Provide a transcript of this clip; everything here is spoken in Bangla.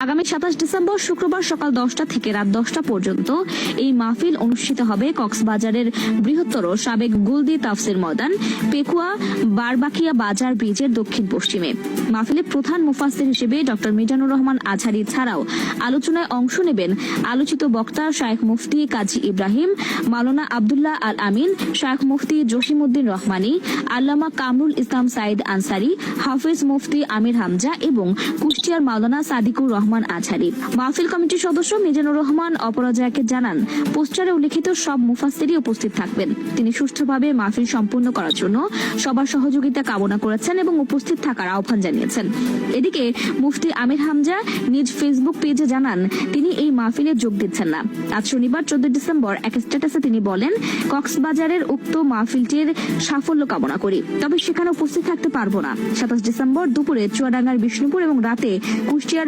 আগামী 27 ডিসেম্বর শুক্রবার সকাল 10টা থেকে রাত 10টা পর্যন্ত এই মাহফিল অনুষ্ঠিত হবে কক্সবাজারের বৃহত্তর সাবেক গুলদি তাফসির ময়দান পেকুয়া বারবাকিয়া বাজার ব্রিজের দক্ষিণ পশ্চিমে। মাহফিলে প্রধান মুফাসসির হিসেবে ডক্টর মিজানুর রহমান আজহারী ছাড়াও আলোচনায় অংশ নেবেন আলোচিত বক্তা শায়েখ মুফতি কাজী ইব্রাহিম, মাওলানা আব্দুল্লাহ আল আমিন, শায়েখ মুফতি জসিমউদ্দিন রহমানী, আল্লামা কামরুল ইসলাম সাইদ আনসারী, হাফিজ মুফতি আমির হামজা এবং কুষ্টিয়ার মাওলানা সাদিকুর রহমান আজহারী। মাহফিল কমিটির সদস্য মিজানুর রহমান অপরাজয়কে জানান, পোস্টারে উল্লেখিত সব মুফাসসিরই উপস্থিত থাকবেন। তিনি সুষ্ঠুভাবে মাহফিল সম্পন্ন করার জন্য সবার সহযোগিতা কামনা করেছেন এবং উপস্থিত থাকার আহ্বান জানিয়েছেন। এদিকে মুফতি আমির হামজা নিজ ফেসবুক পেজে জানান, তিনি এই মাহফিলে যোগ দিচ্ছেন না। আজ শনিবার 14 ডিসেম্বর এক স্ট্যাটাসে তিনি বলেন, কক্সবাজারের উক্ত মাহফিলটির সাফল্য কামনা করি, তবে সেখানে উপস্থিত থাকতে পারবো না। 27 ডিসেম্বর দুপুরে চুয়াডাঙ্গার বিষ্ণুপুর এবং রাতে কুষ্টিয়ার